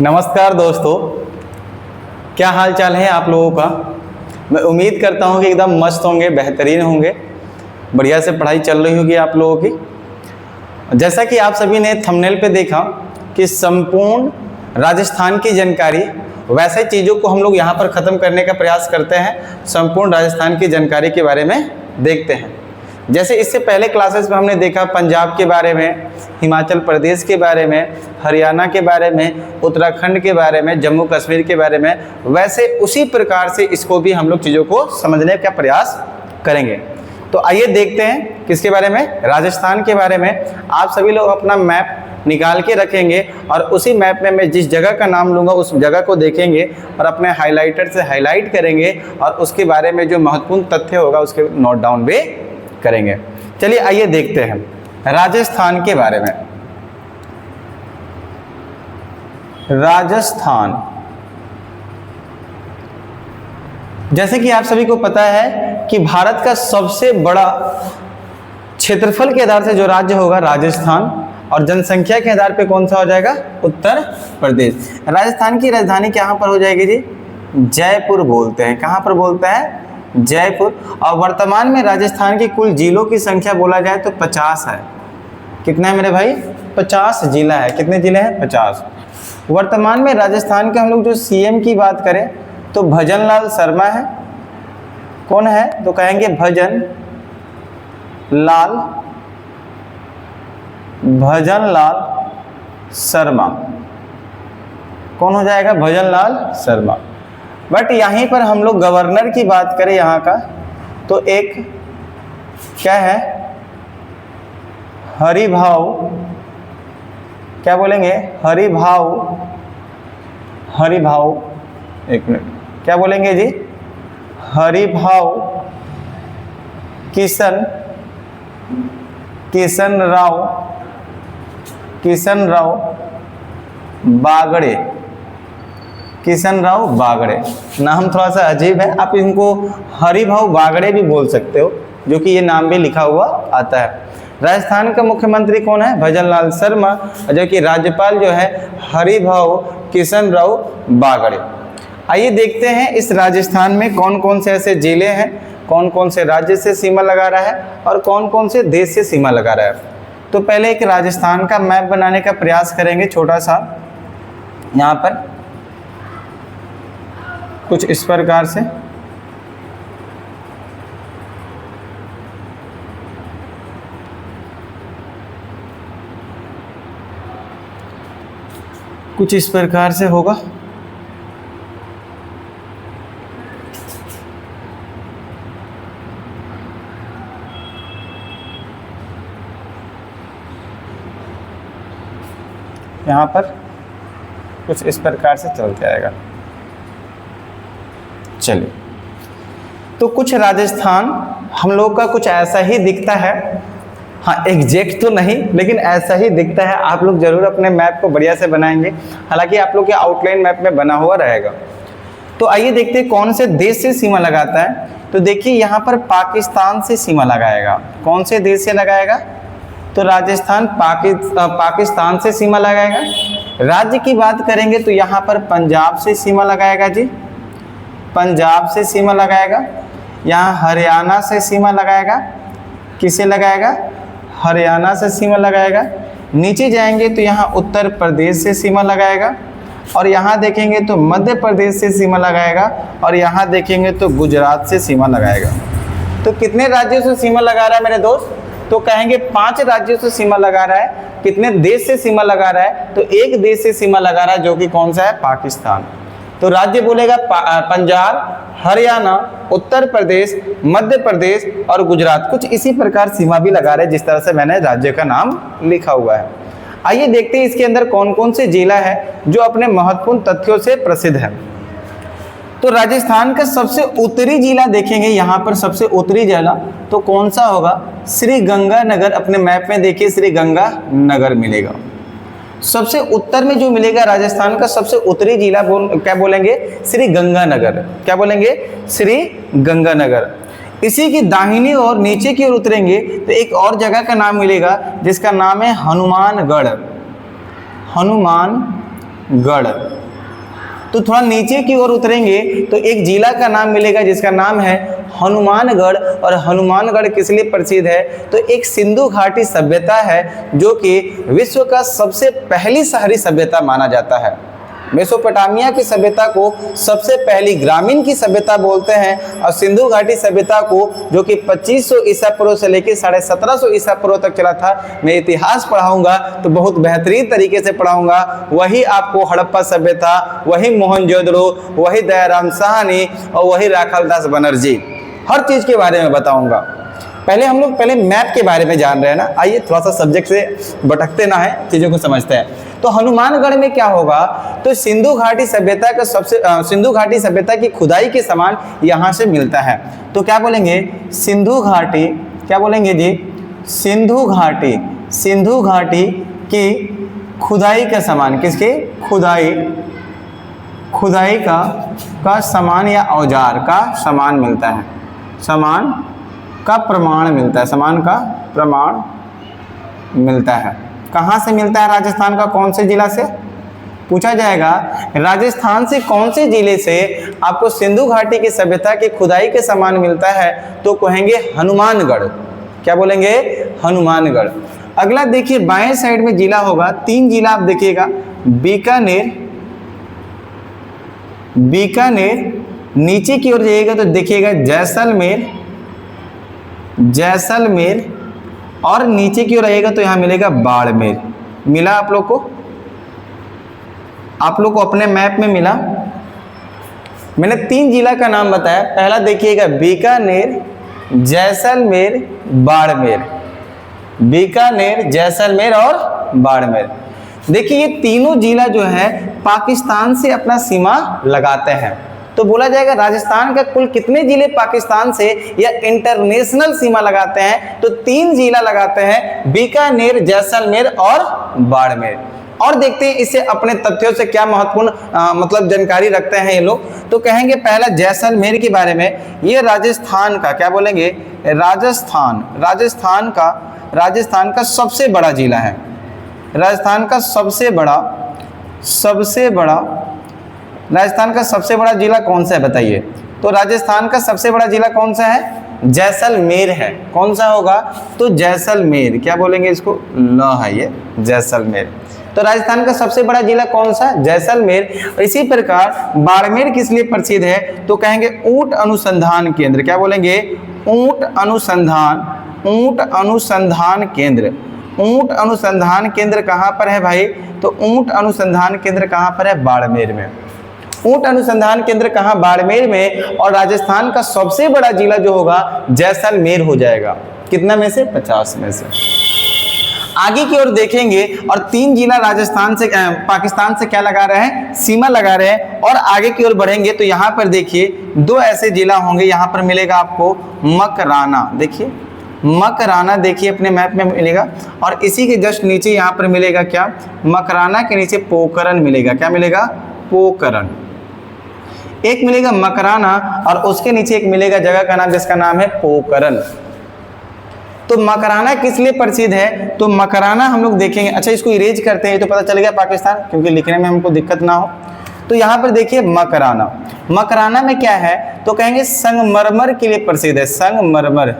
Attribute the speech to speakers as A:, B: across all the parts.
A: नमस्कार दोस्तों, क्या हाल चाल है आप लोगों का। मैं उम्मीद करता हूं कि एकदम मस्त होंगे, बेहतरीन होंगे, बढ़िया से पढ़ाई चल रही होगी आप लोगों की। जैसा कि आप सभी ने थंबनेल पे देखा कि संपूर्ण राजस्थान की जानकारी, वैसे चीज़ों को हम लोग यहाँ पर ख़त्म करने का प्रयास करते हैं। संपूर्ण राजस्थान की जानकारी के बारे में देखते हैं। जैसे इससे पहले क्लासेस में हमने देखा पंजाब के बारे में, हिमाचल प्रदेश के बारे में, हरियाणा के बारे में, उत्तराखंड के बारे में, जम्मू कश्मीर के बारे में, वैसे उसी प्रकार से इसको भी हम लोग चीज़ों को समझने का प्रयास करेंगे। तो आइए देखते हैं किसके बारे में, राजस्थान के बारे में। आप सभी लोग अपना मैप निकाल के रखेंगे और उसी मैप में मैं जिस जगह का नाम लूँगा उस जगह को देखेंगे और अपने हाइलाइटर से हाईलाइट करेंगे और उसके बारे में जो महत्वपूर्ण तथ्य होगा उसके नोट डाउन भी करेंगे। चलिए आइए देखते हैं राजस्थान के बारे में। राजस्थान, जैसे कि आप सभी को पता है कि भारत का सबसे बड़ा क्षेत्रफल के आधार से जो राज्य होगा राजस्थान, और जनसंख्या के आधार पे कौन सा हो जाएगा, उत्तर प्रदेश। राजस्थान की राजधानी कहाँ पर हो जाएगी जी, जयपुर बोलते हैं। कहाँ पर बोलते हैं, जयपुर। और वर्तमान में राजस्थान की कुल जिलों की संख्या बोला जाए तो 50 है। कितना है मेरे भाई, 50 जिला है। कितने जिले हैं, 50। वर्तमान में राजस्थान के हम लोग जो सीएम की बात करें तो भजन लाल शर्मा है। कौन है, तो कहेंगे भजन लाल शर्मा। कौन हो जाएगा, भजन लाल शर्मा। बट यहीं पर हम लोग गवर्नर की बात करें यहाँ का तो एक क्या है, हरिभाऊ, क्या बोलेंगे, हरिभाऊ, एक मिनट, क्या बोलेंगे जी, हरिभाऊ किशन राव बागड़े। नाम थोड़ा सा अजीब है, आप इनको हरिभाऊ बागड़े भी बोल सकते हो, जो कि ये नाम भी लिखा हुआ आता है। राजस्थान का मुख्यमंत्री कौन है, भजन लाल शर्मा, जो कि राज्यपाल जो है हरिभाऊ किशन राव बागड़े। आइए देखते हैं इस राजस्थान में कौन कौन से ऐसे जिले हैं, कौन कौन से राज्य से सीमा लगा रहा है और कौन कौन से देश से सीमा लगा रहा है। तो पहले एक राजस्थान का मैप बनाने का प्रयास करेंगे, छोटा सा। यहाँ पर कुछ इस प्रकार से होगा। यहाँ पर कुछ इस प्रकार से चल जाएगा। चलिए, तो कुछ राजस्थान हम लोग का कुछ ऐसा ही दिखता है। हाँ, एग्जैक्ट तो नहीं, लेकिन ऐसा ही दिखता है। आप लोग जरूर अपने मैप को बढ़िया से बनाएंगे, हालांकि आप लोग के आउटलाइन मैप में बना हुआ रहेगा। तो आइए देखते हैं कौन से देश से सीमा लगाता है। तो देखिए यहाँ पर पाकिस्तान से सीमा लगाएगा। कौन से देश से लगाएगा, तो राजस्थान पाकिस्तान से सीमा लगाएगा। राज्य की बात करेंगे तो यहाँ पर पंजाब से सीमा लगाएगा जी, पंजाब से सीमा लगाएगा। यहाँ हरियाणा से सीमा लगाएगा। किसे लगाएगा, हरियाणा से सीमा लगाएगा। नीचे जाएंगे तो यहाँ उत्तर प्रदेश से सीमा लगाएगा, और यहाँ देखेंगे तो मध्य प्रदेश से सीमा लगाएगा, और यहाँ देखेंगे तो गुजरात से सीमा लगाएगा। तो कितने राज्यों से सीमा लगा रहा है मेरे दोस्त, तो कहेंगे 5 राज्यों से सीमा लगा रहा है। कितने देश से सीमा लगा रहा है, तो एक देश से सीमा लगा रहा है, जो कि कौन सा है, पाकिस्तान। तो राज्य बोलेगा पंजाब, हरियाणा, उत्तर प्रदेश, मध्य प्रदेश और गुजरात। कुछ इसी प्रकार सीमा भी लगा रहे हैं जिस तरह से मैंने राज्य का नाम लिखा हुआ है। आइए देखते हैं इसके अंदर कौन कौन से जिला है जो अपने महत्वपूर्ण तथ्यों से प्रसिद्ध है। तो राजस्थान का सबसे उत्तरी जिला देखेंगे, यहाँ पर सबसे उत्तरी जिला तो कौन सा होगा, श्री गंगानगर। अपने मैप में देखिए श्री गंगानगर मिलेगा। सबसे उत्तर में जो मिलेगा राजस्थान का सबसे उत्तरी जिला क्या बोलेंगे, श्री गंगानगर। क्या बोलेंगे, श्री गंगानगर। इसी की दाहिनी और नीचे की ओर उतरेंगे तो एक और जगह का नाम मिलेगा जिसका नाम है हनुमानगढ़। गढ़। तो थोड़ा नीचे की ओर उतरेंगे तो एक जिला का नाम मिलेगा जिसका नाम है हनुमानगढ़। और हनुमानगढ़ किस लिए प्रसिद्ध है? तो एक सिंधु घाटी सभ्यता है जो कि विश्व का सबसे पहली शहरी सभ्यता माना जाता है। मेसोपोटामिया की सभ्यता को सबसे पहली ग्रामीण की सभ्यता बोलते हैं और सिंधु घाटी सभ्यता को, जो कि 2500 ईसा पूर्व से लेकर 1750 ईसा पूर्व तक चला था। मैं इतिहास पढ़ाऊंगा तो बहुत बेहतरीन तरीके से पढ़ाऊंगा। वही आपको हड़प्पा सभ्यता, वही मोहनजोदड़ो, वही दयाराम साहनी और वही राखालदास बनर्जी, हर चीज के बारे में बताऊंगा। हम लोग पहले मैप के बारे में जान रहे हैं ना, आइए थोड़ा सा सब्जेक्ट से भटकते ना है, चीजों को समझते हैं। तो हनुमानगढ़ में क्या होगा? तो सिंधु घाटी सभ्यता का सिंधु घाटी सभ्यता की खुदाई के सामान यहाँ से मिलता है। तो क्या बोलेंगे? सिंधु घाटी, क्या बोलेंगे जी? सिंधु घाटी की खुदाई का सामान, किसके? खुदाई का सामान या औजार का सामान मिलता है, सामान का प्रमाण मिलता है, सामान का प्रमाण मिलता है। कहाँ से मिलता है? राजस्थान का कौन से जिला से? पूछा जाएगा राजस्थान से कौन से जिले से आपको सिंधु घाटी की सभ्यता की खुदाई के सामान मिलता है? तो कहेंगे हनुमानगढ़। क्या बोलेंगे? हनुमानगढ़। अगला देखिए, बाएं साइड में जिला होगा, 3 जिला आप देखिएगा, बीकानेर। नीचे की ओर जाइएगा तो देखिएगा जैसलमेर और नीचे की ओर आइएगा तो यहाँ मिलेगा बाड़मेर। मिला आप लोग को अपने मैप में मिला। मैंने 3 जिला का नाम बताया। पहला देखिएगा बीकानेर, जैसलमेर, बाड़मेर। बीकानेर, जैसलमेर और बाड़मेर। देखिए ये तीनों जिला जो है पाकिस्तान से अपना सीमा लगाते हैं। तो बोला जाएगा राजस्थान का कुल कितने जिले पाकिस्तान से या इंटरनेशनल सीमा लगाते हैं? तो 3 जिला लगाते हैं, बीकानेर, जैसलमेर और बाड़मेर। और देखते हैं इससे अपने तथ्यों से क्या महत्वपूर्ण मतलब जानकारी रखते हैं ये लोग। तो कहेंगे पहला जैसलमेर के बारे में, ये राजस्थान का, क्या बोलेंगे? राजस्थान का सबसे बड़ा जिला है। राजस्थान का सबसे बड़ा जिला कौन सा है बताइए? तो राजस्थान का सबसे बड़ा जिला कौन सा है? जैसलमेर है। कौन सा होगा? तो जैसलमेर। क्या बोलेंगे इसको? ल है ये, जैसलमेर। तो राजस्थान का सबसे बड़ा जिला कौन सा? जैसलमेर। इसी प्रकार बाड़मेर किस लिए प्रसिद्ध है? तो कहेंगे ऊंट अनुसंधान केंद्र। क्या बोलेंगे? ऊंट अनुसंधान केंद्र कहाँ पर है भाई? तो ऊंट अनुसंधान केंद्र कहाँ पर है? बाड़मेर में। ऊंट अनुसंधान केंद्र कहाँ? बाड़मेर में। और राजस्थान का सबसे बड़ा जिला जो होगा जैसलमेर हो जाएगा। कितना में से? 50 में से। आगे की ओर देखेंगे और 3 जिला राजस्थान से पाकिस्तान से क्या लगा रहे हैं? सीमा लगा रहे हैं। और आगे की ओर बढ़ेंगे तो यहाँ पर देखिए 2 ऐसे जिला होंगे। यहाँ पर मिलेगा आपको मकराना। देखिए मकराना, देखिए अपने मैप में मिलेगा। और इसी के जस्ट नीचे यहाँ पर मिलेगा क्या? मकराना के नीचे पोखरण मिलेगा। क्या मिलेगा? पोखरण। एक मिलेगा मकराना और उसके नीचे एक मिलेगा जगह का नाम जिसका नाम है पोखरण। तो मकराना किस लिए प्रसिद्ध है? तो मकराना हम लोग देखेंगे। अच्छा इसको इरेज करते हैं तो पता चल गया पाकिस्तान, क्योंकि लिखने में हमको दिक्कत ना हो। तो यहाँ पर देखिए मकराना में क्या है? तो कहेंगे संगमरमर के लिए प्रसिद्ध है। संगमरमर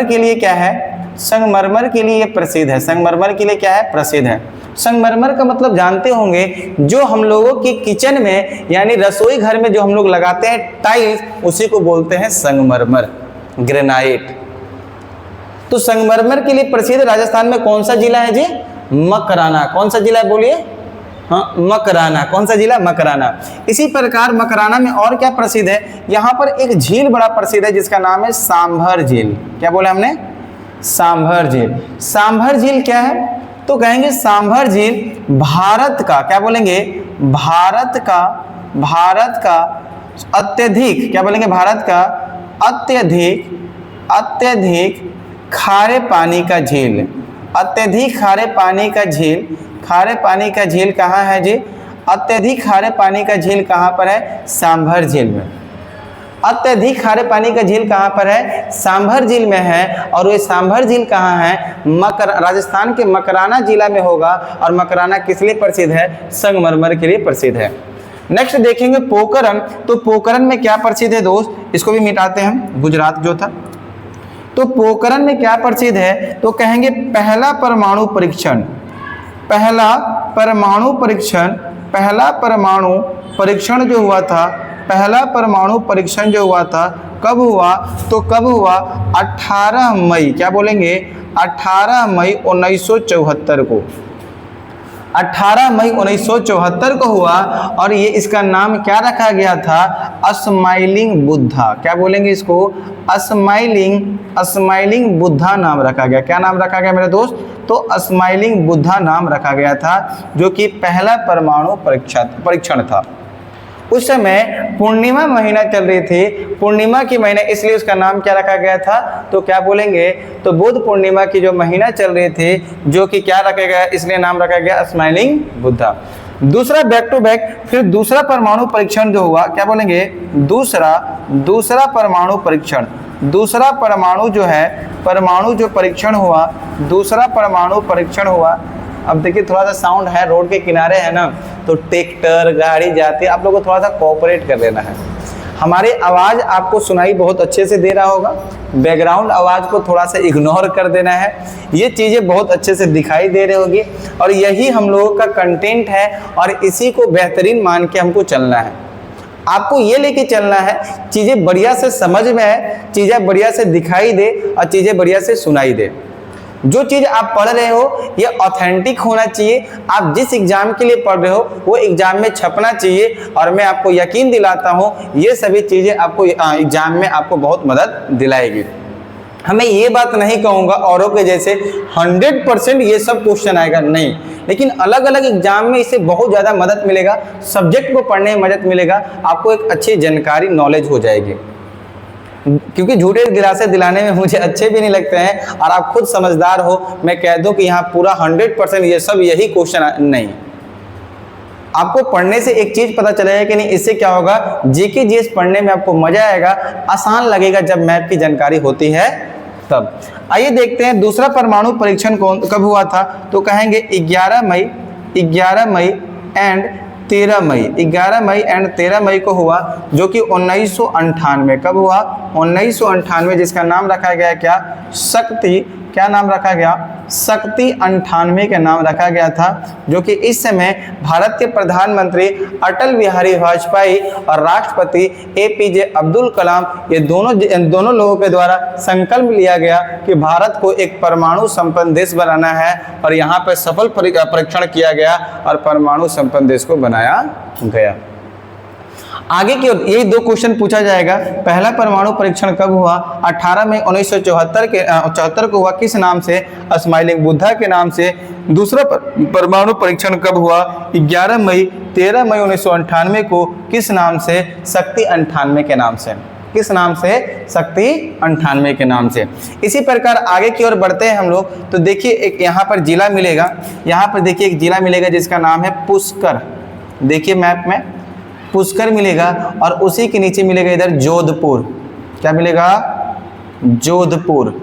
A: के लिए क्या है? संगमरमर के लिए प्रसिद्ध है। संगमरमर के लिए क्या है? प्रसिद्ध है। संगमरमर का मतलब जानते होंगे, जो हम लोगों के किचन में यानी रसोई घर में जो हम लोग लगाते हैं टाइल्स, उसी को बोलते हैं संगमरमर, ग्रेनाइट। तो संगमरमर के लिए प्रसिद्ध राजस्थान में कौन सा जिला है जी? मकराना। कौन सा जिला बोलिए? हाँ, मकराना। कौन सा जिला? मकराना। इसी प्रकार मकराना में और क्या प्रसिद्ध है? यहाँ पर एक झील बड़ा प्रसिद्ध है जिसका नाम है सांभर झील। क्या बोला हमने? सांभर झील। सांभर झील क्या है? तो कहेंगे सांभर झील भारत का, क्या बोलेंगे? भारत का अत्यधिक, क्या बोलेंगे? भारत का अत्यधिक खारे पानी का झील। अत्यधिक खारे पानी का झील। खारे पानी का झील कहाँ है जी? अत्यधिक खारे पानी का झील कहाँ पर है? सांभर झील में। अत्यधिक खारे पानी का झील कहाँ पर है? सांभर झील में है। और ये सांभर झील कहाँ है? राजस्थान के मकराना जिला में होगा। और मकराना किस लिए प्रसिद्ध है? संगमरमर के लिए प्रसिद्ध है। नेक्स्ट देखेंगे पोखरण। तो पोखरण में क्या प्रसिद्ध है दोस्त? इसको भी मिटाते हैं, गुजरात जो था। तो पोखरण में क्या प्रसिद्ध है? तो कहेंगे पहला परमाणु परीक्षण। पहला परमाणु परीक्षण जो हुआ था, पहला परमाणु परीक्षण जो हुआ था कब हुआ? तो कब हुआ? 18 मई, क्या बोलेंगे? 18 मई 1974 को। 18 मई 1974 को हुआ। और ये इसका नाम क्या रखा गया था? स्माइलिंग बुद्धा। क्या बोलेंगे इसको? स्माइलिंग बुद्धा नाम रखा गया। क्या नाम रखा गया मेरे दोस्त? तो स्माइलिंग बुद्धा नाम रखा गया था, जो कि पहला परमाणु परीक्षण था। उस समय पूर्णिमा महीना चल रही थी, पूर्णिमा की महीना, इसलिए उसका नाम क्या रखा गया था? तो क्या बोलेंगे? तो बुद्ध पूर्णिमा की जो महीना चल रही थी, जो कि क्या रखा गया, इसलिए नाम रखा गया स्माइलिंग बुद्धा। दूसरा बैक टू बैक, फिर दूसरा परमाणु परीक्षण जो हुआ, क्या बोलेंगे? दूसरा परमाणु परीक्षण। दूसरा परमाणु जो है, परमाणु जो परीक्षण हुआ, दूसरा परमाणु परीक्षण हुआ। अब देखिए थोड़ा सा साउंड है, रोड के किनारे है ना, तो ट्रैक्टर गाड़ी जाती है, आप लोगों को थोड़ा सा कोऑपरेट कर लेना है। हमारी आवाज़ आपको सुनाई बहुत अच्छे से दे रहा होगा, बैकग्राउंड आवाज़ को थोड़ा सा इग्नोर कर देना है। ये चीज़ें बहुत अच्छे से दिखाई दे रही होगी, और यही हम लोगों का कंटेंट है, और इसी को बेहतरीन मान के हमको चलना है। आपको ये लेके चलना है, चीज़ें बढ़िया से समझ में आए, चीज़ें बढ़िया से दिखाई दे, और चीज़ें बढ़िया से सुनाई दे। जो चीज़ आप पढ़ रहे हो ये ऑथेंटिक होना चाहिए। आप जिस एग्जाम के लिए पढ़ रहे हो वो एग्जाम में छपना चाहिए, और मैं आपको यकीन दिलाता हूँ ये सभी चीज़ें आपको एग्जाम में आपको बहुत मदद दिलाएगी। हमें ये बात नहीं कहूँगा औरों के जैसे 100% ये सब क्वेश्चन आएगा, नहीं, लेकिन अलग अलग एग्जाम में इससे बहुत ज़्यादा मदद मिलेगा, सब्जेक्ट को पढ़ने में मदद मिलेगा, आपको एक अच्छी जानकारी नॉलेज हो जाएगी। क्योंकि झूठे दिलासे दिलाने में मुझे अच्छे भी नहीं लगते हैं, और आप खुद समझदार हो, मैं कह दूं कि यहाँ पूरा 100% ये सब यही क्वेश्चन नहीं। आपको पढ़ने से एक चीज़ पता चलेगा कि नहीं, इससे क्या होगा, जीके जीएस पढ़ने में आपको मजा आएगा, आसान लगेगा जब मैथ की जानकारी होती है तब। आइए देखते हैं दूसरा परमाणु परीक्षण कब हुआ था। तो कहेंगे 11 मई एंड 13 मई, 11 मई एंड 13 मई को हुआ, जो कि 1998। कब हुआ? 1998, जिसका नाम रखा गया क्या? शक्ति। क्या नाम रखा गया? शक्ति 98 का नाम रखा गया था, जो कि इस समय भारत के प्रधानमंत्री अटल बिहारी वाजपेयी और राष्ट्रपति APJ अब्दुल कलाम, ये दोनों लोगों के द्वारा संकल्प लिया गया कि भारत को एक परमाणु संपन्न देश बनाना है, और यहाँ पर सफल परीक्षण किया गया और परमाणु संपन्न देश को बनाया गया। आगे की ओर यही दो क्वेश्चन पूछा जाएगा। पहला परमाणु परीक्षण कब हुआ? 18 मई 1974 को हुआ, किस नाम से? स्माइलिंग बुद्धा के नाम से। दूसरा परमाणु परीक्षण कब हुआ? 13 मई 1998 को, किस नाम से? शक्ति 98 के नाम से। किस नाम से? शक्ति 98 के नाम से। इसी प्रकार आगे की ओर बढ़ते हैं हम लोग। तो देखिए एक यहाँ पर जिला मिलेगा, यहाँ पर देखिए एक जिला मिलेगा जिसका नाम है पुष्कर। देखिए मैप में पुष्कर मिलेगा, और उसी के नीचे मिलेगा इधर जोधपुर। क्या मिलेगा? जोधपुर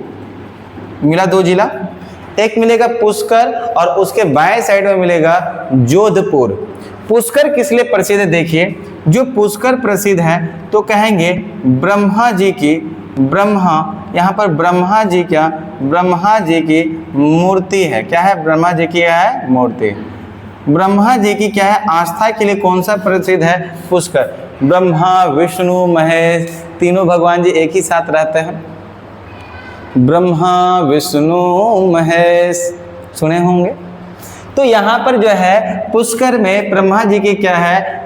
A: मिला, दो जिला, एक मिलेगा पुष्कर और उसके बाएं साइड में मिलेगा जोधपुर। पुष्कर किस लिए प्रसिद्ध है? देखिए जो पुष्कर प्रसिद्ध है तो कहेंगे ब्रह्मा जी की, यहाँ पर ब्रह्मा जी की मूर्ति है। क्या है? ब्रह्मा जी की है मूर्ति। ब्रह्मा जी की क्या है? आस्था के लिए कौन सा प्रसिद्ध है? पुष्कर। ब्रह्मा विष्णु महेश तीनों भगवान जी एक ही साथ रहते हैं। ब्रह्मा विष्णु महेश सुने होंगे। तो यहाँ पर जो है पुष्कर में ब्रह्मा जी की क्या है?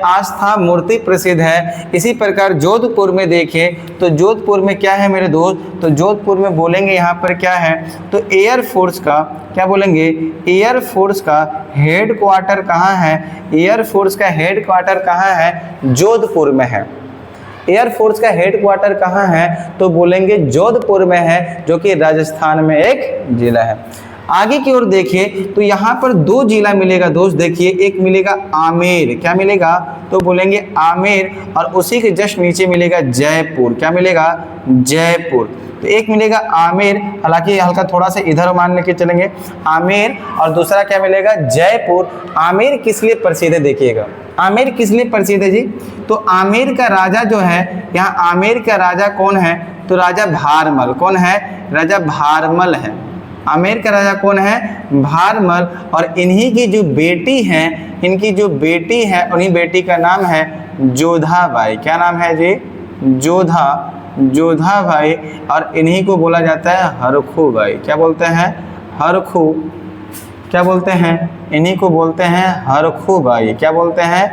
A: आस्था मूर्ति प्रसिद्ध है। इसी प्रकार जोधपुर में देखें तो जोधपुर में क्या है मेरे दोस्त? तो जोधपुर में बोलेंगे यहाँ पर क्या है? तो एयरफोर्स का, क्या बोलेंगे? एयरफोर्स का हेड क्वार्टर कहाँ है? एयरफोर्स का हेड क्वार्टर कहाँ है? जोधपुर में है। एयरफोर्स का हेड क्वार्टर कहाँ है? तो बोलेंगे जोधपुर में है, जो कि राजस्थान में एक जिला है। आगे की ओर देखिए तो यहाँ पर दो जिला मिलेगा दोस्त, देखिए एक मिलेगा आमेर, क्या मिलेगा तो बोलेंगे आमेर, और उसी के जस्ट नीचे मिलेगा जयपुर, क्या मिलेगा जयपुर। तो एक मिलेगा आमेर, हालांकि हल्का थोड़ा सा इधर मान लेके चलेंगे आमेर, और दूसरा क्या मिलेगा जयपुर। आमेर किस लिए प्रसिद्ध है देखिएगा, आमेर किस लिए प्रसिद्ध है जी, तो आमेर का राजा जो है, यहाँ आमेर का राजा कौन है तो राजा भारमल, कौन है राजा भारमल है। आमेर का राजा कौन है भारमल, और इन्हीं की जो बेटी है, इनकी जो बेटी है उन्हीं बेटी का नाम है जोधाबाई, क्या नाम है जी जोधाबाई, और इन्हीं को बोला जाता है हरखूबाई, क्या बोलते हैं हरखू, क्या बोलते हैं इन्हीं को बोलते हैं हरखूबाई, क्या बोलते हैं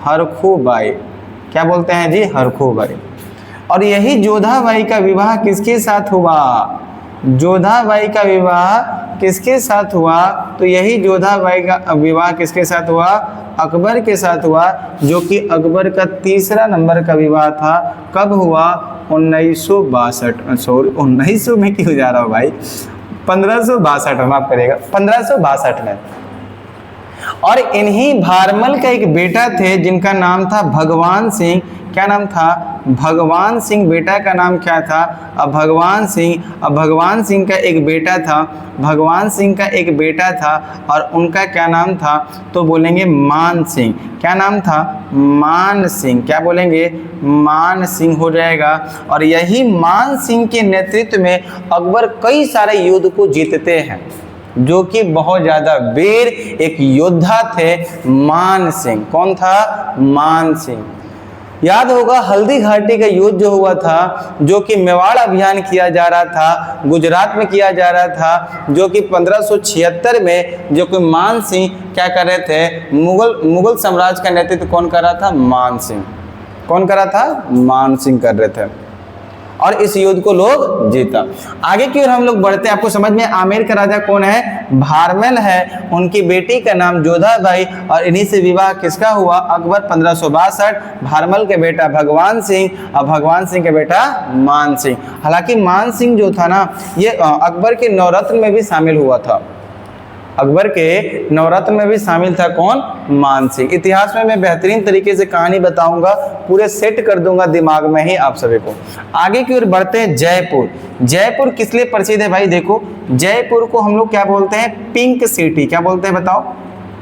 A: हरखूबाई, क्या बोलते हैं जी हरखूबाई। और यही जोधाबाई का विवाह किसके साथ हुआ, जोधाबाई का विवाह किसके साथ हुआ, तो यही जोधाबाई का विवाह किसके साथ हुआ, अकबर के साथ हुआ, जो कि अकबर का तीसरा नंबर का विवाह था। कब हुआ 1962, सॉरी 1900 में क्यों जा रहा हूँ भाई, 1562 माफ करिएगा 1562 में। और इन्हीं भारमल का एक बेटा थे जिनका नाम था भगवान सिंह, क्या नाम था भगवान सिंह, बेटा का नाम क्या था अब भगवान सिंह। अब भगवान सिंह का एक बेटा था, भगवान सिंह का एक बेटा था, और उनका क्या नाम था तो बोलेंगे मान सिंह, क्या नाम था मान सिंह, क्या बोलेंगे मान सिंह हो जाएगा। और यही मान सिंह के नेतृत्व में अकबर कई सारे युद्ध को जीतते हैं, जो कि बहुत ज़्यादा वीर एक योद्धा थे मान सिंह। कौन था मान सिंह। याद होगा हल्दी घाटी का युद्ध जो हुआ था, जो कि मेवाड़ अभियान किया जा रहा था, गुजरात में किया जा रहा था, जो कि 1576 में जो कि मान सिंह क्या कर रहे थे, मुगल साम्राज्य का नेतृत्व कौन कर रहा था मान सिंह, कौन कर रहा था मान सिंह कर रहे थे, और इस युद्ध को लोग जीता। आगे की ओर हम लोग बढ़ते हैं, आपको समझ में आमेर का राजा कौन है भारमल है, उनकी बेटी का नाम जोधाबाई, और इन्हीं से विवाह किसका हुआ अकबर 1562, भारमल के बेटा भगवान सिंह और भगवान सिंह के बेटा मान सिंह। हालांकि मान सिंह जो था ना, ये अकबर के नवरत्न में भी शामिल हुआ था, अकबर के नवरत्न में भी शामिल था कौन मान सिंह। इतिहास में मैं बेहतरीन तरीके से कहानी बताऊंगा, पूरे सेट कर दूंगा दिमाग में ही आप सभी को। आगे की ओर बढ़ते हैं जयपुर। जयपुर किस लिए प्रसिद्ध है भाई, देखो जयपुर को हम लोग क्या बोलते हैं पिंक सिटी, क्या बोलते हैं बताओ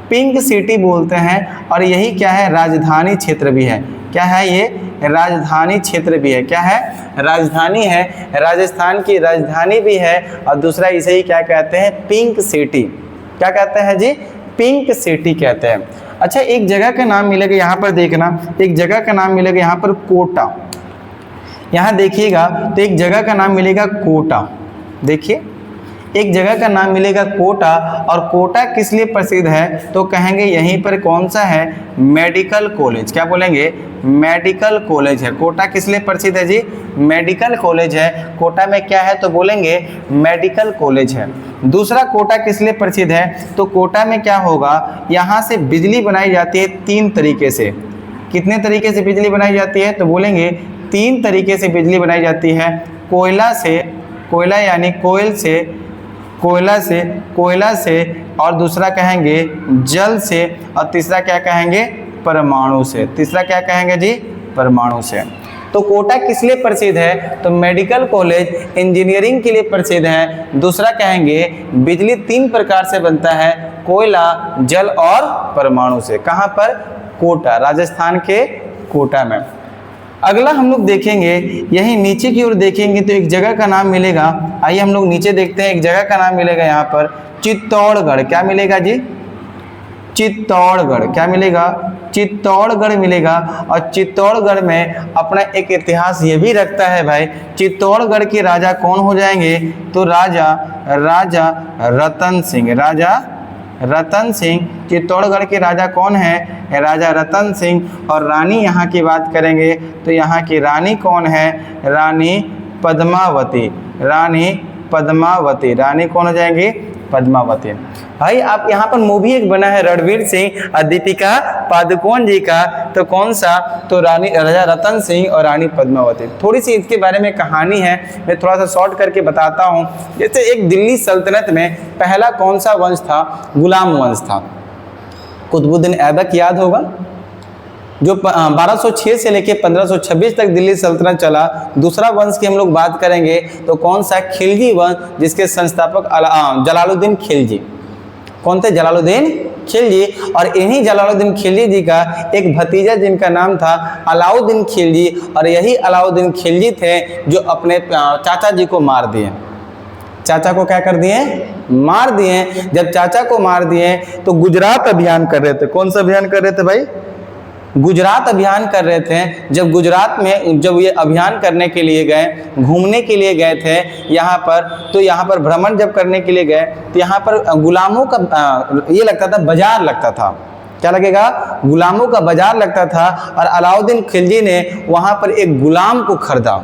A: पिंक सिटी बोलते हैं। और यही क्या है राजधानी क्षेत्र भी है, क्या है ये राजधानी क्षेत्र भी है, क्या है राजधानी है, राजस्थान की राजधानी भी है, और दूसरा इसे ही क्या कहते हैं पिंक सिटी, क्या कहते हैं जी पिंक सिटी कहते हैं। अच्छा एक जगह का नाम मिलेगा यहाँ पर, देखना एक जगह का नाम मिलेगा यहाँ पर कोटा, यहाँ देखिएगा तो एक जगह का नाम मिलेगा कोटा, देखिए एक जगह का नाम मिलेगा कोटा। और कोटा किस लिए प्रसिद्ध है तो कहेंगे यहीं पर कौन सा है मेडिकल कॉलेज, क्या बोलेंगे मेडिकल कॉलेज है। कोटा किस लिए प्रसिद्ध है जी मेडिकल कॉलेज है, कोटा में क्या है तो बोलेंगे मेडिकल कॉलेज है। दूसरा कोटा किस लिए प्रसिद्ध है तो कोटा में क्या होगा, यहाँ से बिजली बनाई जाती है 3 तरीके से। कितने तरीके से बिजली बनाई जाती है तो बोलेंगे 3 तरीके से बिजली बनाई जाती है, कोयला से, कोयला यानी कोयल से, कोयला से, और दूसरा कहेंगे जल से, और तीसरा क्या कहेंगे परमाणु से, तीसरा क्या कहेंगे जी परमाणु से। तो कोटा किस लिए प्रसिद्ध है तो मेडिकल कॉलेज इंजीनियरिंग के लिए प्रसिद्ध है। दूसरा कहेंगे बिजली 3 प्रकार से बनता है, कोयला, जल और परमाणु से। कहाँ पर कोटा, राजस्थान के कोटा में। अगला हम लोग देखेंगे यही नीचे की ओर देखेंगे तो एक जगह का नाम मिलेगा, आइए हम लोग नीचे देखते हैं। एक जगह का नाम मिलेगा यहाँ पर चित्तौड़गढ़, क्या मिलेगा जी चित्तौड़गढ़, क्या मिलेगा चित्तौड़गढ़ मिलेगा। और चित्तौड़गढ़ में अपना एक इतिहास ये भी रखता है भाई, चित्तौड़गढ़ के राजा कौन हो जाएंगे तो राजा रतन सिंह, राजा रतन सिंह। चित्तौड़गढ़ के राजा कौन है राजा रतन सिंह। और रानी यहाँ की बात करेंगे तो यहाँ की रानी कौन है रानी पद्मावती, रानी पद्मावती। रानी कौन हो जाएंगी पद्मावती। भाई आप यहाँ पर मूवी एक बना है रणवीर सिंह और दीपिका पादुकोण जी का, तो कौन सा, तो रानी राजा रतन सिंह और रानी पद्मावती। थोड़ी सी इसके बारे में कहानी है, मैं थोड़ा सा शॉर्ट करके बताता हूँ। जैसे एक दिल्ली सल्तनत में पहला कौन सा वंश था, गुलाम वंश था। कुतुबुद्दीन ऐबक याद होगा, जो 1206 से लेकर 1526 तक दिल्ली सल्तनत चला। दूसरा वंश की हम लोग बात करेंगे तो कौन सा, खिलजी वंश, जिसके संस्थापक जलालुद्दीन खिलजी। कौन थे, जलालुद्दीन खिलजी। और इन्हीं जलालुद्दीन खिलजी जी का एक भतीजा जिनका नाम था अलाउद्दीन खिलजी, और यही अलाउद्दीन खिलजी थे जो अपने चाचा जी को मार दिए। चाचा को क्या कर दिए, मार दिए। जब चाचा को मार दिए तो गुजरात अभियान कर रहे थे। कौन सा अभियान कर रहे थे भाई, गुजरात अभियान कर रहे थे। जब गुजरात में जब ये अभियान करने के लिए गए, घूमने के लिए गए थे यहाँ पर, तो यहाँ पर भ्रमण जब करने के लिए गए तो यहाँ पर गुलामों का ये लगता था, बाजार लगता था। क्या लगेगा, गुलामों का बाजार लगता था। और अलाउद्दीन खिलजी ने वहाँ पर एक गुलाम को खरीदा,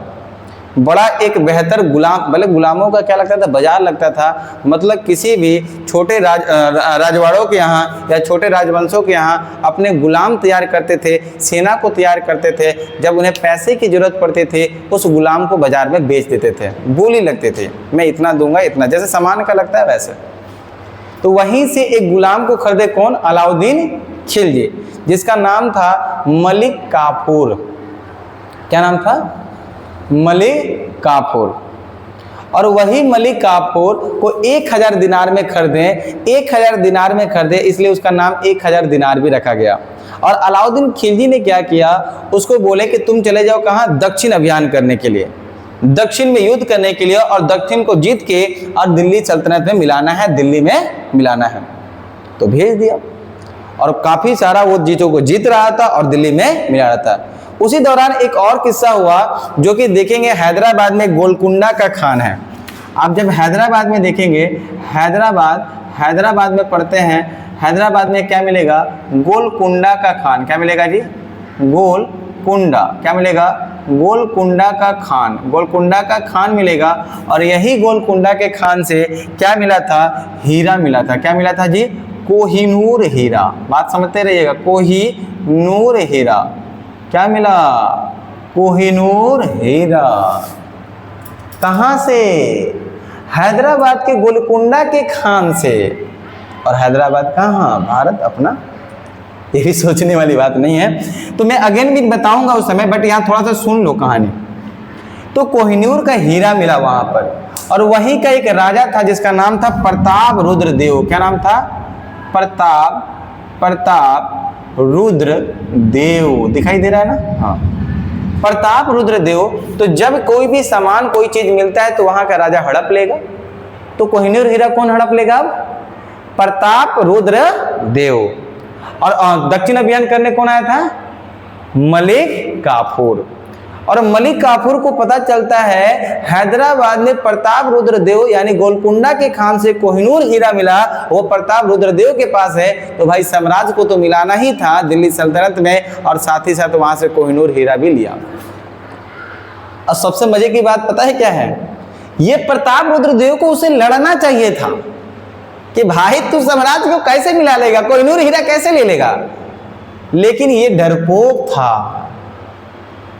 A: बड़ा एक बेहतर गुलाम, भले गुलामों का क्या लगता था, बाजार लगता था। मतलब किसी भी छोटे राजवाड़ों के यहाँ या छोटे राजवंशों के यहाँ अपने गुलाम तैयार करते थे, सेना को तैयार करते थे। जब उन्हें पैसे की जरूरत पड़ती थी उस गुलाम को बाजार में बेच देते थे, बोली लगते थे, मैं इतना दूंगा इतना, जैसे सामान का लगता है वैसे। तो वहीं से एक गुलाम को खरीदे कौन, अलाउद्दीन खिलजी, जिसका नाम था मलिक काफूर। क्या नाम था, मलिक काफूर। और वही मलिक काफूर को 1000 दिनार में खरीदे, 1000 दिनार में खरीदे, इसलिए उसका नाम 1000 दिनार भी रखा गया। और अलाउद्दीन खिलजी ने क्या किया, उसको बोले कि तुम चले जाओ कहाँ, दक्षिण अभियान करने के लिए, दक्षिण में युद्ध करने के लिए, और दक्षिण को जीत के और दिल्ली सल्तनत में मिलाना है, दिल्ली में मिलाना है। तो भेज दिया, और काफी सारा वो जीतों को जीत रहा था और दिल्ली में मिला रहा था। उसी दौरान एक और किस्सा हुआ जो कि देखेंगे, हैदराबाद में गोलकुंडा का खान है। आप जब हैदराबाद में देखेंगे, हैदराबाद में पढ़ते हैं, हैदराबाद में क्या मिलेगा, गोलकुंडा का खान। क्या मिलेगा जी, गोलकुंडा। क्या मिलेगा, गोलकुंडा का खान, गोलकुंडा का खान मिलेगा। और यही गोलकुंडा के खान से क्या मिला था, हीरा मिला था। क्या मिला था जी, कोहिनूर हीरा। बात समझते रहिएगा, कोहिनूर हीरा। क्या मिला, कोहिनूर हीरा। कहाँ से, हैदराबाद के गोलकुंडा के खान से। और हैदराबाद कहाँ, भारत अपना, ये भी सोचने वाली बात नहीं है। तो मैं अगेन भी बताऊंगा उस समय, बट यहाँ थोड़ा सा सुन लो कहानी। तो कोहिनूर का हीरा मिला वहां पर, और वहीं का एक राजा था जिसका नाम था प्रताप रुद्र देव। क्या नाम था, प्रताप रुद्र देव। दिखाई दे रहा है ना, हाँ, प्रताप रुद्र देव। तो जब कोई भी सामान, कोई चीज मिलता है तो वहां का राजा हड़प लेगा। तो कोहिनूर हीरा कौन हड़प लेगा अब, प्रताप रुद्र देव। और दक्षिण अभियान करने कौन आया था, मलिक काफूर। और मलिक काफूर को पता चलता है हैदराबाद में प्रताप रुद्र देव यानी गोलकुंडा के खान से कोहिनूर हीरा मिला, वो प्रताप रुद्र देव के पास है। तो भाई साम्राज्य को तो मिलाना ही था दिल्ली सल्तनत में, और साथ ही साथ वहां से कोहिनूर हीरा भी लिया। और सबसे मजे की बात पता है क्या है, ये प्रताप रुद्र देव को उसे लड़ना चाहिए था कि भाई तू साम्राज्य को कैसे मिला लेगा, कोहिनूर हीरा कैसे ले लेगा। लेकिन ये डरपोक था।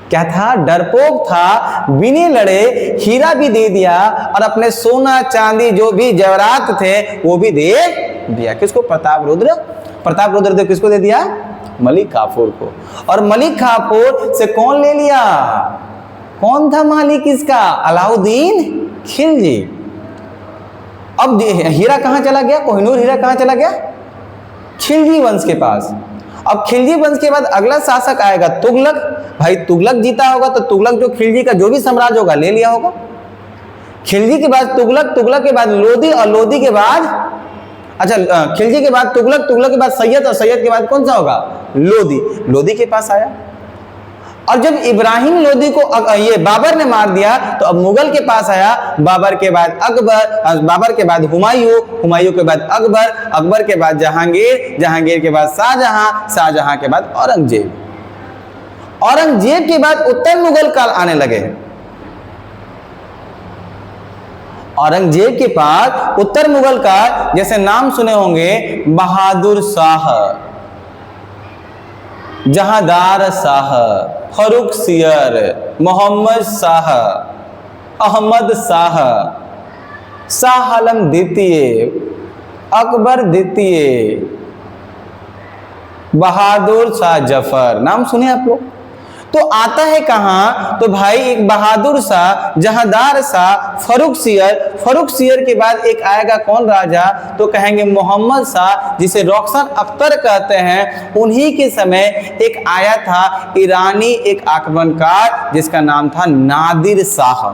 A: क्या था, डरपोक था, बिना लड़े हीरा भी दे दिया, और अपने सोना चांदी जो भी जेवरात थे वो भी दे दिया। किसको, प्रताप रुद्र देव किसको दे दिया, मलिक काफूर को। और मलिक काफूर से कौन ले लिया, कौन था मालिक इसका, अलाउद्दीन खिलजी। अब हीरा कहां चला गया, कोहिनूर हीरा कहां चला गया, खिलजी वंश के पास। अब खिलजी वंश के बाद अगला शासक आएगा तुगलक। भाई तुगलक जीता होगा तो तुगलक जो खिलजी का जो भी साम्राज्य होगा ले लिया होगा। खिलजी के बाद तुगलक, तुगलक के बाद लोदी, और लोदी के बाद खिलजी के बाद तुगलक, तुगलक के बाद सैयद, और सैयद के बाद कौन सा होगा, लोदी। लोदी के पास आया। और जब इब्राहिम लोदी को ये बाबर ने मार दिया तो अब मुगल के पास आया। बाबर के बाद अकबर, बाबर के बाद हुमायूं, हुमायूं के बाद अकबर, अकबर के बाद जहांगीर, जहांगीर के बाद शाहजहां, शाहजहां के बाद औरंगजेब, औरंगजेब के बाद उत्तर मुगल काल आने लगे। औरंगजेब के पास उत्तर मुगल का जैसे नाम सुने होंगे बहादुर शाह, जहांदार शाह, फर्रुखसियर, मोहम्मद शाह, अहमद शाह, शाह आलम द्वितीय, अकबर द्वितीय, बहादुर शाह जफर, नाम सुने आप लोग। तो आता है कहाँ, तो भाई एक बहादुर शाह, जहांदार शाह, फर्रुखसियर के बाद एक आएगा कौन राजा, तो कहेंगे मोहम्मद शाह, जिसे रोशन अख्तर कहते हैं। उन्हीं के समय एक आया था ईरानी एक आक्रमणकार जिसका नाम था नादिर शाह।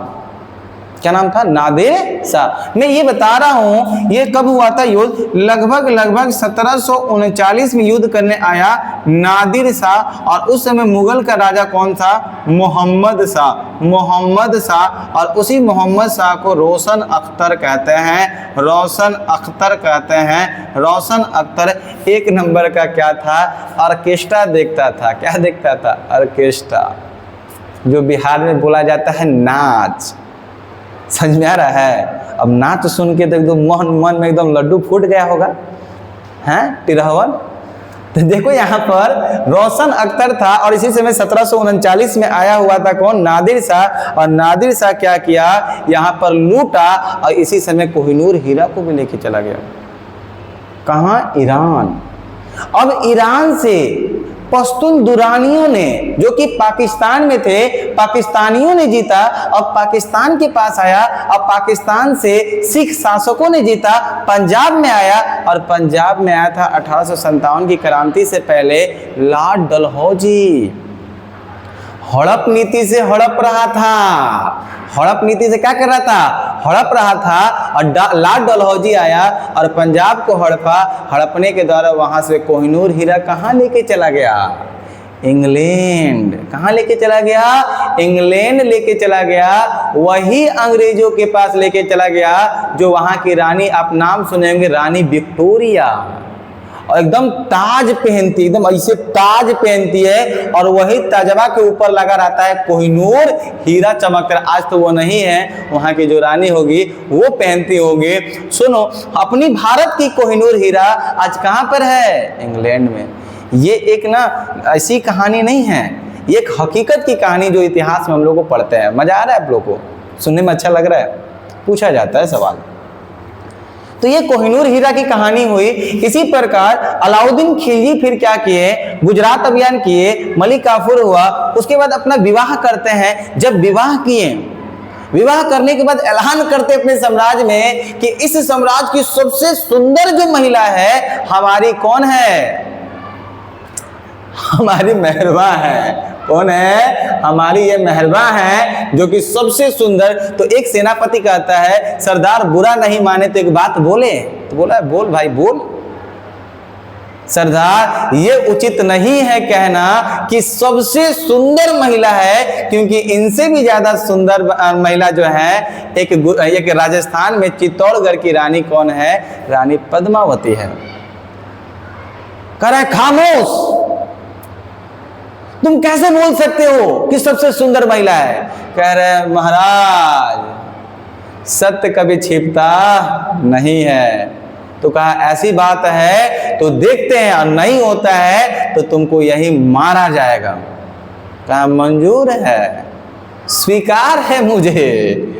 A: क्या नाम था? नादिर शाह। मैं ये बता रहा हूं ये कब हुआ था युद्ध, लगभग 1739 में युद्ध करने आया नादिर शाह, और उस समय मुगल का राजा कौन था? मोहम्मद शाह। और उसी मोहम्मद शाह को रोशन अख्तर कहते हैं, रोशन अख्तर एक नंबर का क्या था? ऑर्केस्ट्रा देखता था। क्या देखता था? ऑर्केस्ट्रा, जो बिहार में बोला जाता है नाच। समझ में आ रहा है? अब नाच सुन के तो एकदम मन में एकदम लड्डू फूट गया होगा, हैं तिरहवन। तो देखो यहाँ पर रोशन अख्तर था, और इसी समय 1739 में आया हुआ था कौन? नादिर शाह। और नादिर शाह क्या किया? यहाँ पर लूटा, और इसी समय कोहिनूर हीरा को भी लेके चला गया। कहाँ? ईरान। अब ईरान से पश्तून दुरानियों ने, जो कि पाकिस्तान में थे, पाकिस्तानियों ने जीता। अब पाकिस्तान के पास आया, अब पाकिस्तान से सिख शासकों ने जीता, पंजाब में आया, और पंजाब में आया था 1857 की क्रांति से पहले लॉर्ड डलहौजी। हड़प नीति से हड़प रहा था, हड़प नीति से क्या कर रहा था? हड़प रहा था। और लॉर्ड डलहौजी आया और पंजाब को हड़पा। हड़पने के द्वारा वहां से कोहिनूर हीरा कहाँ लेके चला गया? इंग्लैंड। कहाँ लेके चला गया? इंग्लैंड लेके चला गया। वही अंग्रेजों के पास लेके चला गया जो वहां की रानी, आप नाम सुनेंगे, रानी विक्टोरिया। और एकदम ताज पहनती, एकदम ऐसे ताज पहनती है, और वही ताजवा के ऊपर लगा रहता है कोहिनूर हीरा चमक कर। आज तो वो नहीं है, वहां की जो रानी होगी वो पहनती होगी। सुनो, अपनी भारत की कोहिनूर हीरा आज कहां पर है? इंग्लैंड में। ये एक ना ऐसी कहानी नहीं है, ये एक हकीकत की कहानी जो इतिहास में हम लोग को पढ़ते हैं। मजा आ रहा है आप लोग को? सुनने में अच्छा लग रहा है? पूछा जाता है सवाल। तो ये कोहिनूर हीरा की कहानी हुई। इसी प्रकार अलाउद्दीन खिलजी फिर क्या किए? गुजरात अभियान किए, मलिक काफूर हुआ, उसके बाद अपना विवाह करते हैं। जब विवाह किए, विवाह करने के बाद ऐलान करते अपने साम्राज्य में कि इस साम्राज्य की सबसे सुंदर जो महिला है हमारी, कौन है? हमारी मेहरबा है। कौन है? हमारी ये मेहरबा है जो कि सबसे सुंदर। तो एक सेनापति कहता है सरदार बुरा नहीं माने तो एक बात बोले, तो बोला बोल भाई बोल। सरदार ये उचित नहीं है कहना कि सबसे सुंदर महिला है, क्योंकि इनसे भी ज्यादा सुंदर महिला जो है एक राजस्थान में चित्तौड़गढ़ की रानी कौन है? रानी पद्मावती है। कह रहा है खामोश, तुम कैसे बोल सकते हो कि सबसे सुंदर महिला है? कह रहे हैं महाराज सत्य कभी छिपता नहीं है। तो कहा ऐसी बात है तो देखते हैं, और नहीं होता है तो तुमको यही मारा जाएगा। कहा मंजूर है, स्वीकार है मुझे।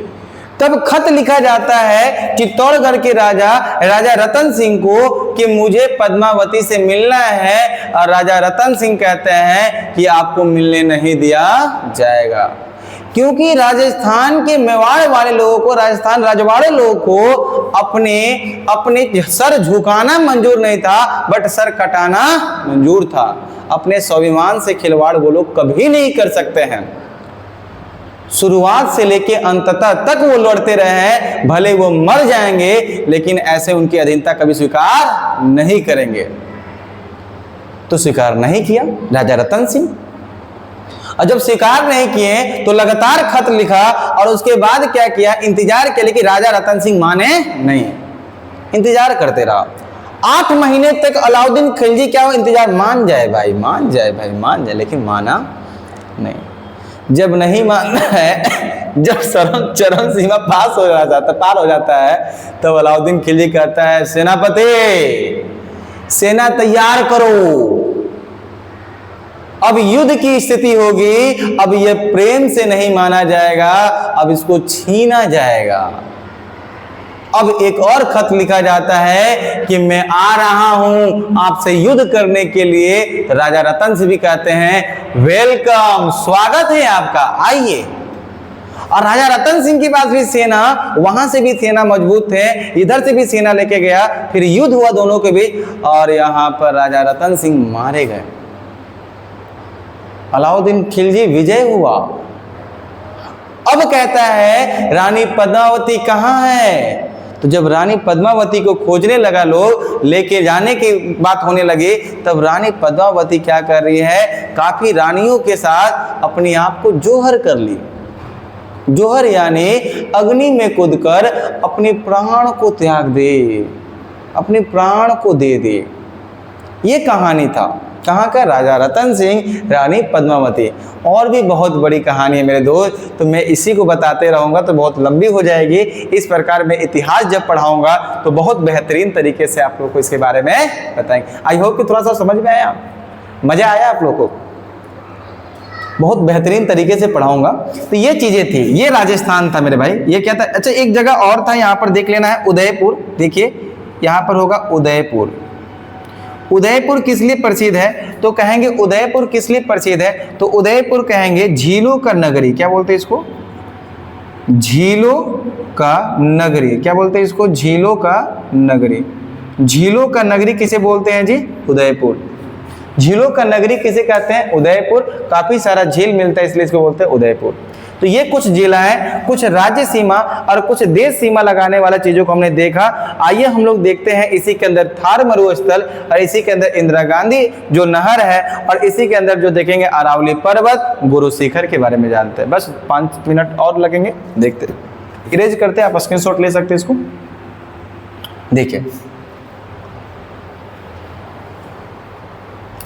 A: तब खत लिखा जाता है चित्तौड़गढ़ के राजा रतन सिंह को कि मुझे पद्मावती से मिलना है, और राजा रतन सिंह कहते हैं कि आपको मिलने नहीं दिया जाएगा, क्योंकि राजस्थान के मेवाड़ वाले लोगों को, राजस्थान राजवाड़े लोगों को अपने सर झुकाना मंजूर नहीं था, बट सर कटाना मंजूर था। अपने स्वाभिमान से खिलवाड़ वो लोग कभी नहीं कर सकते हैं। शुरुआत से लेके अंततः तक वो लड़ते रहे हैं, भले वो मर जाएंगे लेकिन ऐसे उनकी अधीनता कभी स्वीकार नहीं करेंगे। तो स्वीकार नहीं किया राजा रतन सिंह, और जब स्वीकार नहीं किए तो लगातार खत लिखा, और उसके बाद क्या किया? इंतजार के लिए कि राजा रतन सिंह माने नहीं। इंतजार करते रहा 8 महीने तक। अलाउद्दीन खिलजी क्या हो, इंतजार, मान जाए भाई, मान जाए भाई, मान जाए, लेकिन माना नहीं। जब नहीं मानना है जब चरम सीमा पार हो जाता है तब अलाउद्दीन खिलजी कहता है, सेनापति सेना तैयार करो, अब युद्ध की स्थिति होगी, अब यह प्रेम से नहीं माना जाएगा, अब इसको छीना जाएगा। अब एक और खत लिखा जाता है कि मैं आ रहा हूं आपसे युद्ध करने के लिए। राजा रतन सिंह भी कहते हैं वेलकम, स्वागत है आपका, आइए। और राजा रतन सिंह के पास भी सेना, वहां से भी सेना मजबूत थे, इधर से भी सेना लेके गया, फिर युद्ध हुआ दोनों के बीच और यहां पर राजा रतन सिंह मारे गए। अलाउद्दीन खिलजी विजय हुआ। अब कहता है रानी पद्मावती कहां है? तो जब रानी पद्मावती को खोजने लगा, लोग लेके जाने की बात होने लगी, तब रानी पद्मावती क्या कर रही है, काफी रानियों के साथ अपने आप को जोहर कर ली। जोहर यानी अग्नि में कूदकर अपने प्राण को त्याग दे, अपने प्राण को दे दे। ये कहानी था कहाँ का? राजा रतन सिंह, रानी पद्मावती। और भी बहुत बड़ी कहानी है मेरे दोस्त, तो मैं इसी को बताते रहूँगा तो बहुत लंबी हो जाएगी। इस प्रकार मैं इतिहास जब पढ़ाऊँगा तो बहुत बेहतरीन तरीके से आप लोगों को इसके बारे में बताएंगे। आई होप कि थोड़ा सा समझ में आया, मज़ा आया आप लोगों को। बहुत बेहतरीन तरीके से पढ़ाऊँगा। तो ये चीज़ें थी, ये राजस्थान था मेरे भाई। ये क्या था? अच्छा एक जगह और था, यहाँ पर देख लेना है, उदयपुर। देखिए यहाँ पर होगा उदयपुर। उदयपुर किस लिए प्रसिद्ध है? तो कहेंगे उदयपुर किस लिए प्रसिद्ध है? तो उदयपुर कहेंगे झीलों का नगरी। क्या बोलते हैं इसको? झीलों का नगरी। क्या बोलते हैं इसको? झीलों का नगरी। झीलों का नगरी किसे बोलते हैं जी? उदयपुर। झीलों का नगरी किसे कहते हैं? उदयपुर। काफी सारा झील मिलता है इसलिए इसको बोलते हैं उदयपुर। तो ये कुछ जिला है, कुछ राज्य सीमा और कुछ देश सीमा लगाने वाला चीजों को हमने देखा। आइए हम लोग देखते हैं इसी के अंदर थार मरुस्थल और इसी के अंदर इंदिरा गांधी जो नहर है और इसी के अंदर जो देखेंगे अरावली पर्वत, गुरु शिखर के बारे में जानते हैं। बस 5 मिनट और लगेंगे, देखते इरेज करते हैं, आप स्क्रीनशॉट ले सकते हैं इसको। देखिए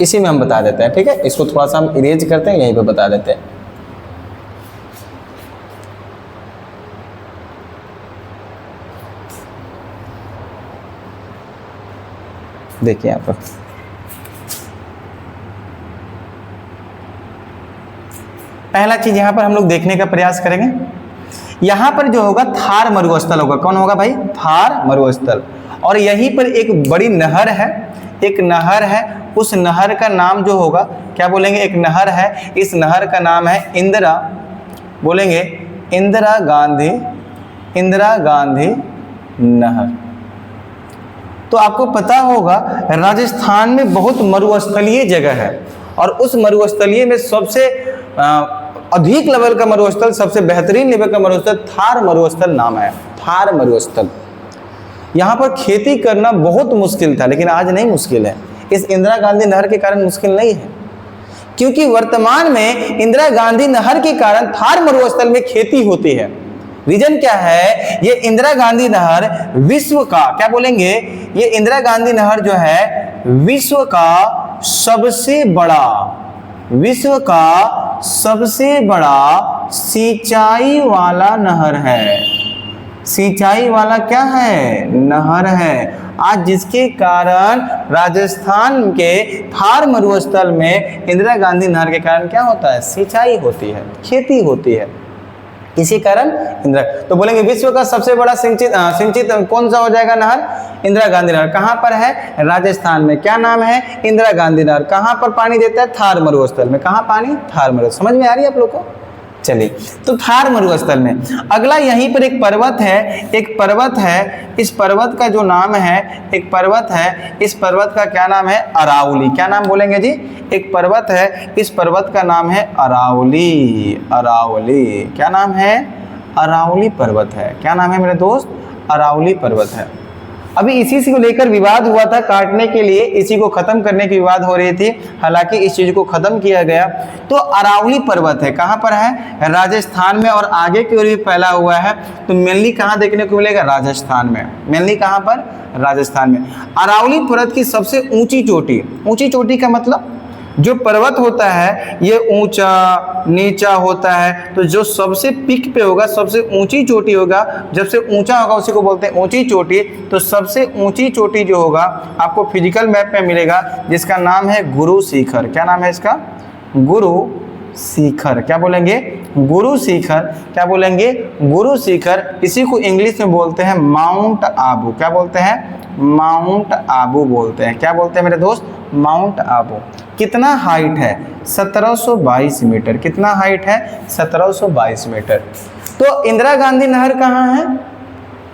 A: इसी में हम बता देते हैं, ठीक है। इसको थोड़ा सा हम इरेज करते हैं, यहीं पे बता देते हैं। देखिए यहाँ पर पहला चीज यहाँ पर हम लोग देखने का प्रयास करेंगे। यहाँ पर जो होगा थार मरुस्थल होगा। कौन होगा भाई? थार मरुस्थल। और यहीं पर एक बड़ी नहर है, एक नहर है। उस नहर का नाम जो होगा, क्या बोलेंगे? एक नहर है, इस नहर का नाम है इंदिरा, बोलेंगे इंदिरा गांधी, इंदिरा गांधी नहर। तो आपको पता होगा राजस्थान में बहुत मरुस्थलीय जगह है और उस मरुस्थलीय में सबसे अधिक लेवल का मरुस्थल, सबसे बेहतरीन लेवल का मरुस्थल थार मरुस्थल नाम है। थार मरुस्थल। यहाँ पर खेती करना बहुत मुश्किल था, लेकिन आज नहीं मुश्किल है। इस इंदिरा गांधी नहर के कारण मुश्किल नहीं है, क्योंकि वर्तमान में इंदिरा गांधी नहर के कारण थार मरुस्थल में खेती होती है। रीजन क्या है? ये इंदिरा गांधी नहर विश्व का, क्या बोलेंगे? ये इंदिरा गांधी नहर जो है विश्व का सबसे बड़ा, विश्व का सबसे बड़ा सिंचाई वाला नहर है। सिंचाई वाला क्या है? नहर है। आज जिसके कारण राजस्थान के थार मरुस्थल में इंदिरा गांधी नहर के कारण क्या होता है? सिंचाई होती है, खेती होती है। इसी कारण इंदिरा, तो बोलेंगे विश्व का सबसे बड़ा सिंचित कौन सा हो जाएगा नहर? इंदिरा गांधी नहर। कहाँ पर है? राजस्थान में। क्या नाम है? इंदिरा गांधी नहर। कहाँ पर पानी देता है? थार मरुस्थल में। कहाँ पानी? थार मरुस्थल। समझ में आ रही है आप लोग को? चलिए, तो थार मरुस्थल में अगला यहीं पर एक पर्वत है, एक पर्वत है। इस पर्वत का जो नाम है, एक पर्वत है, इस पर्वत का क्या नाम है? अरावली। क्या नाम बोलेंगे जी? एक पर्वत है, इस पर्वत का नाम है अरावली। अरावली क्या नाम है? अरावली पर्वत है। क्या नाम है मेरे दोस्त? अरावली पर्वत है। अभी इसी से को लेकर विवाद हुआ था, काटने के लिए, इसी को खत्म करने की विवाद हो रही थी। हालांकि इस चीज को खत्म किया गया। तो अरावली पर्वत है, कहाँ पर है? राजस्थान में और आगे की ओर भी फैला हुआ है। तो मेनली कहाँ देखने को मिलेगा? राजस्थान में। मेनली कहाँ पर? राजस्थान में। अरावली पर्वत की सबसे ऊंची चोटी, ऊंची चोटी का मतलब जो पर्वत होता है ये ऊंचा नीचा होता है, तो जो सबसे पीक पे होगा, सबसे ऊंची चोटी होगा, जब से ऊंचा होगा उसी को बोलते हैं ऊंची चोटी। तो सबसे ऊंची चोटी जो होगा आपको फिजिकल मैप में मिलेगा, जिसका नाम है गुरु शिखर। क्या नाम है इसका? गुरु शिखर। क्या बोलेंगे? गुरु शिखर। क्या बोलेंगे? गुरु शिखर। इसी को इंग्लिश में बोलते हैं माउंट आबू। क्या बोलते हैं? माउंट आबू बोलते हैं। क्या बोलते हैं मेरे दोस्त? माउंट आबू। कितना हाइट है? 1722 मीटर। कितना हाइट है? 1722 मीटर। तो इंदिरा गांधी नहर कहाँ है?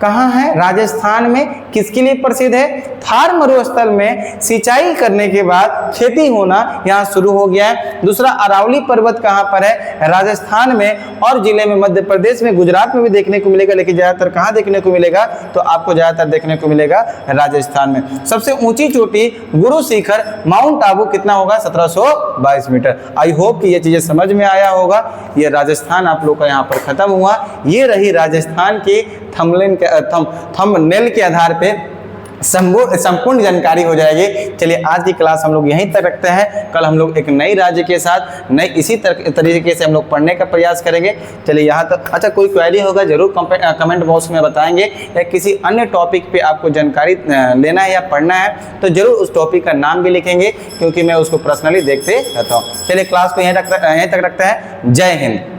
A: कहाँ है? राजस्थान में। किसके लिए प्रसिद्ध है? थार मरुस्थल में सिंचाई करने के बाद खेती होना यहाँ शुरू हो गया है। दूसरा, अरावली पर्वत कहाँ पर है? राजस्थान में और जिले में, मध्य प्रदेश में, गुजरात में भी देखने को मिलेगा, लेकिन ज्यादातर कहाँ देखने को मिलेगा? तो आपको ज्यादातर देखने को मिलेगा राजस्थान में। सबसे ऊंची चोटी गुरु शिखर माउंट आबू कितना होगा? 1722 मीटर। आई होप कि ये चीजें समझ में आया होगा। ये राजस्थान आप लोग का यहाँ पर खत्म हुआ। ये रही राजस्थान के थंबनेल के आधार पे संपूर्ण जानकारी हो जाएगी। चलिए आज की क्लास हम लोग यहीं तक रखते हैं। कल हम लोग एक नई राज्य के साथ नई इसी तरीके से हम लोग पढ़ने का प्रयास करेंगे। चलिए यहाँ तक। अच्छा, कोई क्वेरी होगा जरूर कमेंट बॉक्स में बताएंगे, या किसी अन्य टॉपिक पे आपको जानकारी लेना है या पढ़ना है तो जरूर उस टॉपिक का नाम भी लिखेंगे, क्योंकि मैं उसको पर्सनली देखते रहता हूँ। चलिए क्लास को यहीं तक रखते हैं। जय हिंद।